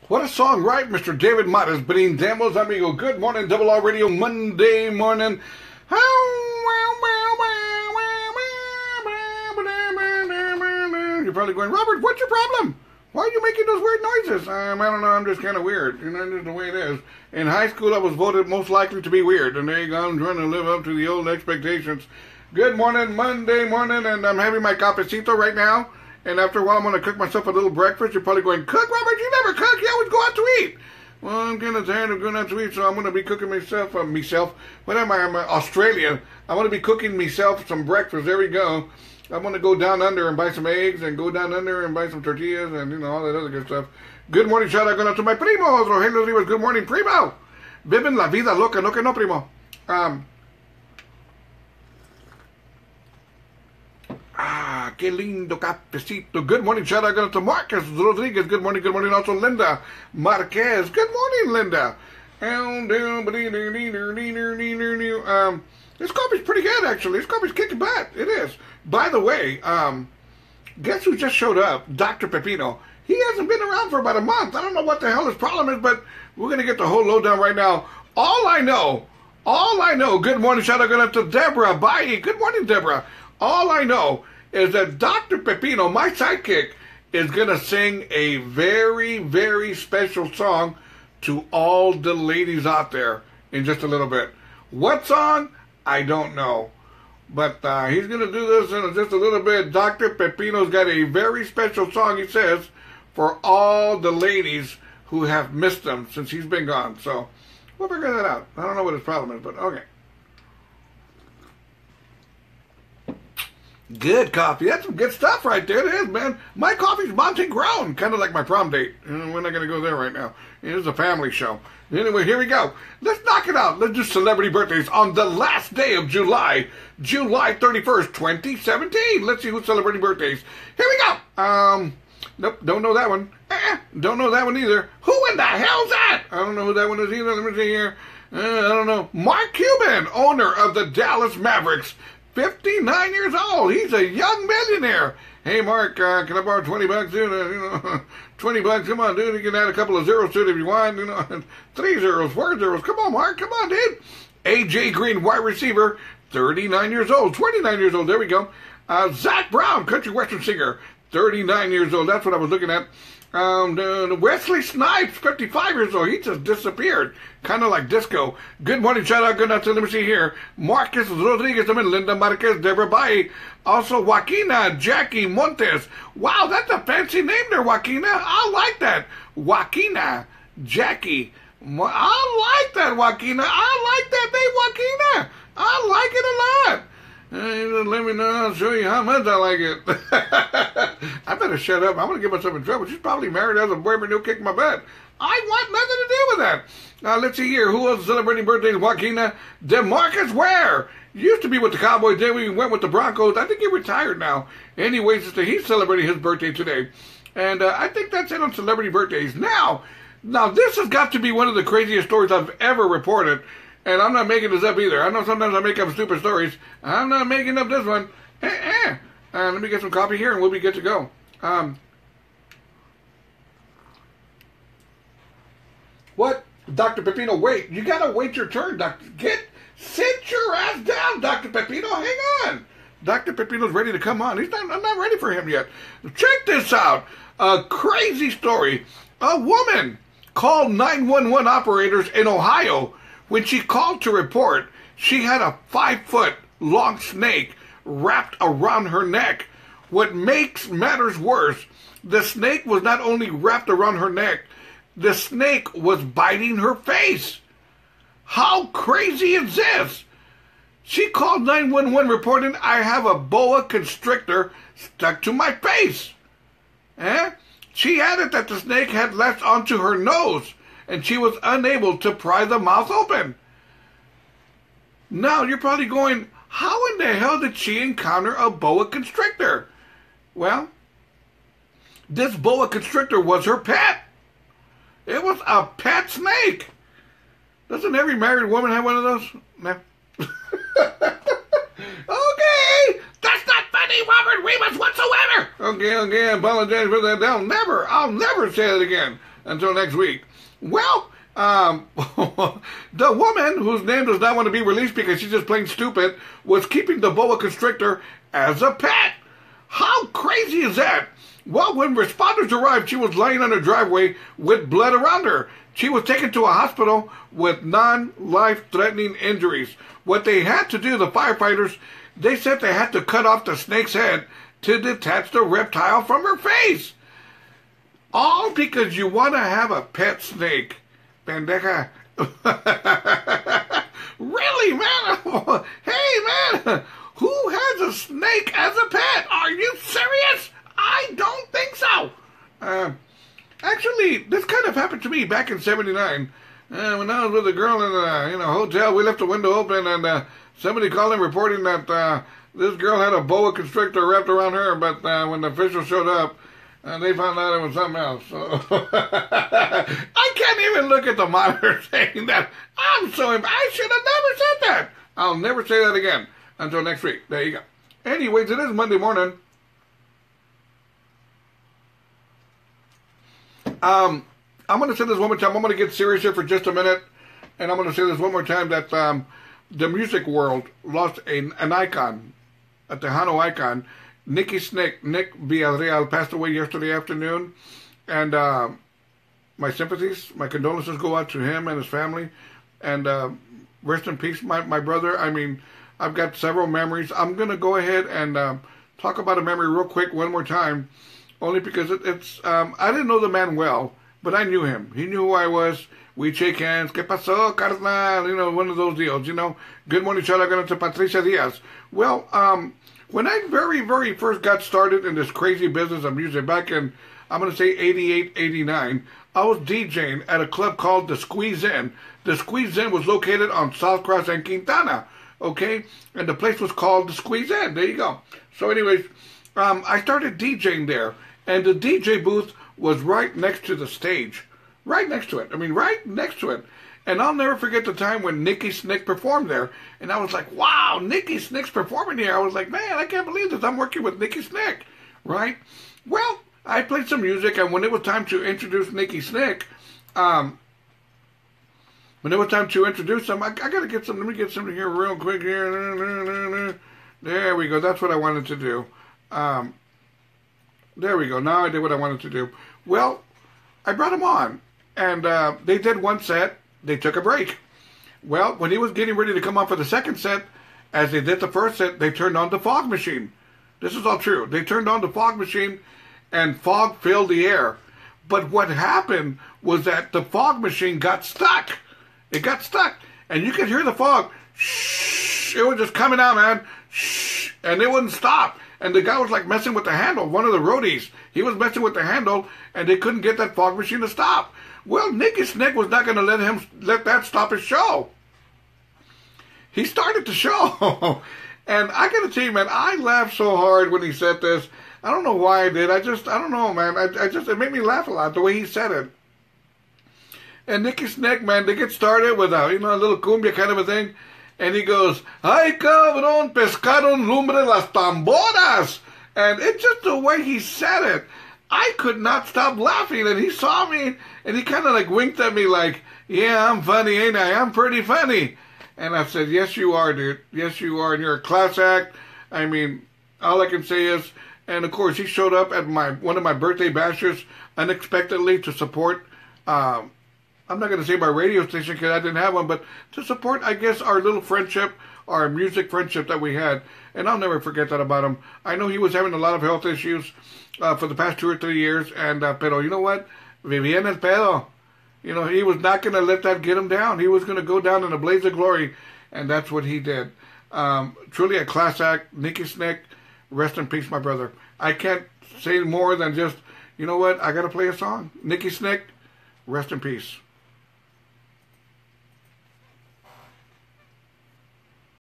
What a song, right? Mr. David Matas, brindemos, amigo. Good morning, Double R Radio, Monday morning. You're probably going, Robert, what's your problem? Why are you making those weird noises? I don't know, I'm just kind of weird. You know, just the way it is. In high school, I was voted most likely to be weird, and there you go, I'm trying to live up to the old expectations. Good morning, Monday morning, and I'm having my cafecito right now. And after a while, I'm going to cook myself a little breakfast. You're probably going, cook, Robert? You never cook. You always go out to eat. Well, I'm kind of tired of going out to eat, so I'm going to be cooking myself. What am I? I'm Australian. I want to be cooking myself some breakfast. There we go. I'm going to go down under and buy some eggs and go down under and buy some tortillas and, you know, all that other good stuff. Good morning, shout out going out to my primo. Rogelio Rivas. Good morning, primo. Viven la vida loca, no que no, primo. Qué lindo cafecito. Good morning, shout out going to Marcus Rodriguez. Good morning, also Linda Marquez. Good morning, Linda. This coffee's pretty good, actually. This coffee's kicking butt. It is. By the way, guess who just showed up? Dr. Pepino. He hasn't been around for about a month. I don't know what the hell his problem is, but we're going to get the whole lowdown right now. All I know, good morning, shout out going out to Deborah. Bye. Good morning, Deborah. All I know is that Dr. Pepino, my sidekick, is going to sing a very, very special song to all the ladies out there in just a little bit. What song? I don't know. But he's going to do this in just a little bit. Dr. Pepino's got a very special song, he says, for all the ladies who have missed him since he's been gone. So we'll figure that out. I don't know what his problem is, but okay. Good coffee. That's some good stuff right there. It is, man. My coffee's mountain grown, kind of like my prom date. We're not going to go there right now. It is a family show. Anyway, here we go. Let's knock it out. Let's do celebrity birthdays on the last day of July, July 31st, 2017. Let's see who's celebrating birthdays. Here we go. Nope, don't know that one. Don't know that one either. Who in the hell's that? I don't know who that one is either. Let me see here. I don't know. Mark Cuban, owner of the Dallas Mavericks. 59 years old. He's a young millionaire. Hey, Mark, can I borrow $20, dude? $20. Come on, dude. You can add a couple of zeros to it if you want. 3 zeros, 4 zeros. Come on, Mark. Come on, dude. A.J. Green, wide receiver, 39 years old. 29 years old. There we go. Zach Brown, country western singer, 39 years old. That's what I was looking at. Wesley Snipes, 55 years old. He just disappeared. Kind of like disco. Good morning, shout out, good night. Let me see here. Marcus Rodriguez, Linda Marquez, Deborah Baye. Also, Joaquina Jackie Montes. Wow, that's a fancy name there, Joaquina. I like that. Joaquina Jackie. I like that, Joaquina. I like that name, Joaquina. I like it a lot. Let me know. I'll show you how much I like it. I better shut up. I'm going to get myself in trouble. She's probably married, has a boyfriend who'll kick my butt. I want nothing to do with that. Now, let's see here. Who else is celebrating birthdays? Joaquina DeMarcus Ware. Used to be with the Cowboys. Then we went with the Broncos. I think he retired now. Anyways, he's celebrating his birthday today. And I think that's it on celebrity birthdays. Now, this has got to be one of the craziest stories I've ever reported. And I'm not making this up either. I know sometimes I make up stupid stories. I'm not making up this one. Let me get some coffee here and we'll be good to go. What? Dr. Pepino, wait. You gotta wait your turn, Doctor. Sit your ass down, Dr. Pepino. Hang on. Dr. Pepino's ready to come on. I'm not ready for him yet. Check this out. A crazy story. A woman called 911 operators in Ohio. When she called to report, she had a 5-foot-long snake wrapped around her neck. What makes matters worse, the snake was not only wrapped around her neck, the snake was biting her face. How crazy is this? She called 911 reporting, I have a boa constrictor stuck to my face. She added that the snake had latched onto her nose, and she was unable to pry the mouth open. Now, you're probably going, how in the hell did she encounter a boa constrictor? Well, this boa constrictor was her pet. It was a pet snake. Doesn't every married woman have one of those? No. Okay, that's not funny, Robert Rivas, whatsoever. Okay, I apologize for that. I'll never say it again. until next week. Well, the woman, whose name does not want to be released because she's just plain stupid, was keeping the boa constrictor as a pet. How crazy is that? Well, when responders arrived, she was lying on her driveway with blood around her. She was taken to a hospital with non-life-threatening injuries. What they had to do, the firefighters, they said they had to cut off the snake's head to detach the reptile from her face. All because you want to have a pet snake. Pendeja. Really, man? Hey, man. Who has a snake as a pet? Are you serious? I don't think so. Actually, this kind of happened to me back in '79. When I was with a girl in a hotel, we left the window open, and somebody called in reporting that this girl had a boa constrictor wrapped around her, but when the officials showed up, they found out it was something else. So I can't even look at the monitor saying that. I'm so embarrassed. I should have never said that. I'll never say that again until next week. There you go. Anyways, it is Monday morning. I'm going to say this one more time. I'm going to get serious here for just a minute. And I'm going to say this one more time that the music world lost an icon, a Tejano icon. Nick Villarreal passed away yesterday afternoon. And my sympathies, my condolences go out to him and his family. And rest in peace, my brother. I mean, I've got several memories. I'm going to go ahead and talk about a memory real quick one more time. Only because it's I didn't know the man well, but I knew him. He knew who I was. We'd shake hands. ¿Qué pasó, carnal? You know, one of those deals, you know. Good morning, Chala, to Patricia Diaz. Well, when I very, very first got started in this crazy business of music back in, I'm going to say 88, 89, I was DJing at a club called The Squeeze In. The Squeeze In was located on South Cross and Quintana, okay? And the place was called The Squeeze In. There you go. So anyways, I started DJing there. And the DJ booth was right next to the stage. Right next to it. I mean, right next to it. And I'll never forget the time when Nicky Snick performed there. And I was like, wow, Nicky Snick's performing here. I was like, man, I can't believe this. I'm working with Nicky Snick. Right? Well, I played some music. And when it was time to introduce Nicky Snick, when it was time to introduce him, I got to get some. Let me get something here real quick here. There we go. That's what I wanted to do. There we go. Now I did what I wanted to do. Well, I brought him on, and they did one set. They took a break. Well, when he was getting ready to come on for the second set, as they did the first set, they turned on the fog machine. This is all true. They turned on the fog machine, and fog filled the air. But what happened was that the fog machine got stuck. It got stuck, and you could hear the fog. Shh, it was just coming out, man. Shh, and it wouldn't stop. And the guy was like messing with the handle, one of the roadies. He was messing with the handle, and they couldn't get that fog machine to stop. Well, Nicky Snick was not going to let that stop his show. He started the show. And I got to tell you, man, I laughed so hard when he said this. I don't know why I did. I don't know, man. It made me laugh a lot, the way he said it. And Nicky Snick, man, they get started with a little cumbia kind of a thing. And he goes, ay, cabrón, pescaron lumbre las tamboras. And it's just the way he said it. I could not stop laughing. And he saw me, and he kind of like winked at me like, yeah, I'm funny, ain't I? I'm pretty funny. And I said, yes, you are, dude. Yes, you are. And you're a class act. I mean, all I can say is, and of course, he showed up at one of my birthday bashes unexpectedly to support, I'm not going to say my radio station because I didn't have one, but to support, I guess, our little friendship, our music friendship that we had. And I'll never forget that about him. I know he was having a lot of health issues for the past 2 or 3 years. And, pero you know what? Vivía en el pedo. You know, he was not going to let that get him down. He was going to go down in a blaze of glory. And that's what he did. Truly a class act. Nicky Snick, rest in peace, my brother. I can't say more than just, you know what? I got to play a song. Nicky Snick, rest in peace.